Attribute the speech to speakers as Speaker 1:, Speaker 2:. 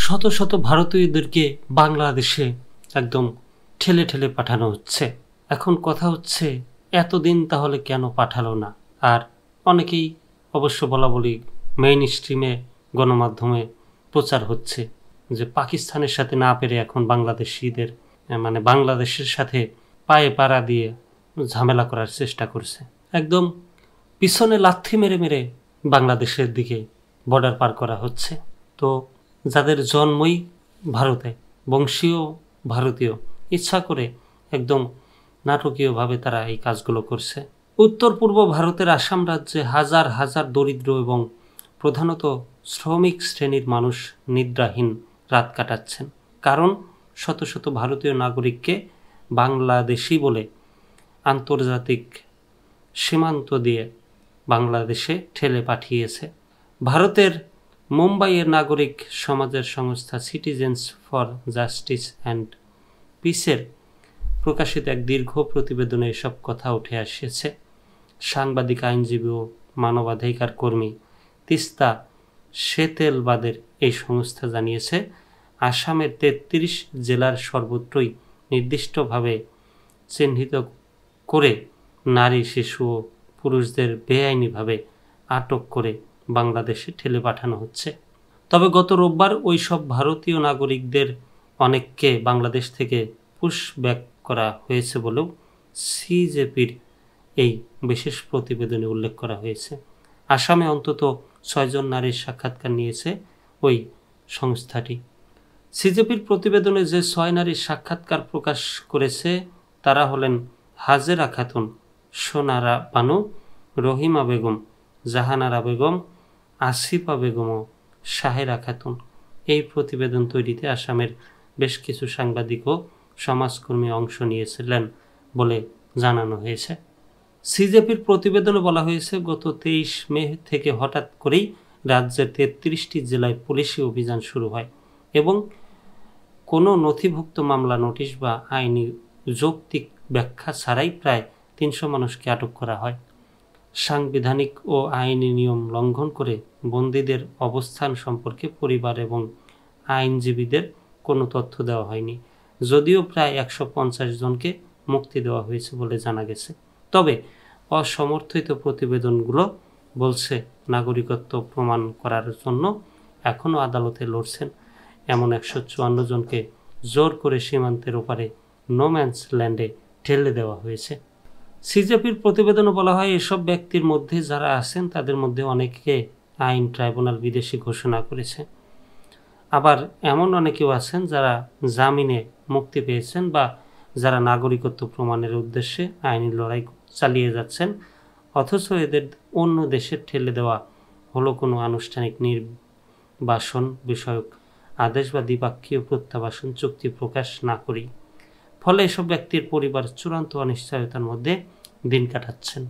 Speaker 1: শত শত ভারতীয়দেরকে বাংলাদেশে একদম ঠেলে ঠেলে পাঠানো হচ্ছে। এখন কথা হচ্ছে এতদিন তাহলে কেন পাঠালো না? আর অনেকেই অবশ্য বলাবলি মেইন স্ট্রিমে গণমাধ্যমে প্রচার হচ্ছে যে পাকিস্তানের সাথে না পেরে এখন বাংলাদেশিদের মানে বাংলাদেশের সাথে পায়ে পাড়া দিয়ে ঝামেলা করার চেষ্টা করছে। একদম পিছনে লাথি মেরে মেরে বাংলাদেশের দিকে বর্ডার পার করা হচ্ছে। তো যাদের জন্মই ভারতে, বংশীয় ভারতীয়, ইচ্ছা করে একদম নাটকীয়ভাবে তারা এই কাজগুলো করছে। উত্তর পূর্ব ভারতের আসাম রাজ্যে হাজার হাজার দরিদ্র এবং প্রধানত শ্রমিক শ্রেণীর মানুষ নিদ্রাহীন রাত কাটাচ্ছেন, কারণ শত শত ভারতীয় নাগরিককে বাংলাদেশি বলে আন্তর্জাতিক সীমান্ত দিয়ে বাংলাদেশে ঠেলে পাঠিয়েছে। ভারতের মুম্বাইয়ের নাগরিক সমাজের সংস্থা সিটিজেন্স ফর জাস্টিস অ্যান্ড পিসের প্রকাশিত এক দীর্ঘ প্রতিবেদনে এসব কথা উঠে এসেছে। সাংবাদিক, আইনজীবী ও মানবাধিকার কর্মী তিস্তা সেতেলবাদের এই সংস্থা জানিয়েছে, আসামের ৩৩ জেলার সর্বত্রই নির্দিষ্টভাবে চিহ্নিত করে নারী, শিশু ও পুরুষদের বেআইনিভাবে আটক করে বাংলাদেশে ঠেলে পাঠানো হচ্ছে। তবে গত রোববার ওই সব ভারতীয় নাগরিকদের অনেককে বাংলাদেশ থেকে পুশব্যাক করা হয়েছে বলেও সিজেপির এই বিশেষ প্রতিবেদনে উল্লেখ করা হয়েছে। আসামে অন্তত ৬ জন নারীর সাক্ষাৎকার নিয়েছে ওই সংস্থাটি। সিজেপির প্রতিবেদনে যে ৬ নারীর সাক্ষাৎকার প্রকাশ করেছে তারা হলেন হাজেরা খাতুন, সোনারা বানু, রহিমা বেগম, জাহানারা বেগম, আসিফা বেগম ও সাহেরা খাতুন। এই প্রতিবেদন তৈরিতে আসামের বেশ কিছু সাংবাদিক ও সমাজকর্মী অংশ নিয়েছিলেন বলে জানানো হয়েছে। সিজেপির প্রতিবেদনে বলা হয়েছে, গত ২৩ মে থেকে হঠাৎ করেই রাজ্যের ৩৩টি জেলায় পুলিশি অভিযান শুরু হয় এবং কোনো নথিভুক্ত মামলা, নোটিশ বা আইনি যৌক্তিক ব্যাখ্যা ছাড়াই প্রায় ৩০০ মানুষকে আটক করা হয়। সাংবিধানিক ও আইনি নিয়ম লঙ্ঘন করে বন্দীদের অবস্থান সম্পর্কে পরিবার এবং আইনজীবীদের কোনো তথ্য দেওয়া হয়নি, যদিও প্রায় ১৫০ জনকে মুক্তি দেওয়া হয়েছে বলে জানা গেছে। তবে অসমর্থিত প্রতিবেদনগুলো বলছে নাগরিকত্ব প্রমাণ করার জন্য এখনও আদালতে লড়ছেন এমন ১৫৪ জনকে জোর করে সীমান্তের ওপারে নোম্যান্স ল্যান্ডে ঠেলে দেওয়া হয়েছে। সিজেপির প্রতিবেদনে বলা হয়, এসব ব্যক্তির মধ্যে যারা আছেন তাদের মধ্যে অনেকে আইন ট্রাইব্যুনাল বিদেশি ঘোষণা করেছে। আবার এমন অনেকেও আছেন যারা জামিনে মুক্তি পেয়েছেন বা যারা নাগরিকত্ব প্রমাণের উদ্দেশ্যে আইনি লড়াই চালিয়ে যাচ্ছেন, অথচ এদের অন্য দেশে ঠেলে দেওয়া হলো কোনো আনুষ্ঠানিক নির্বাসন বিষয়ক আদেশ বা দ্বিপাক্ষীয় প্রত্যাবাসন চুক্তি প্রকাশ না করেই। ফলে এসব ব্যক্তির পরিবার চূড়ান্ত অনিশ্চয়তার মধ্যে দিন কাটাচ্ছেন।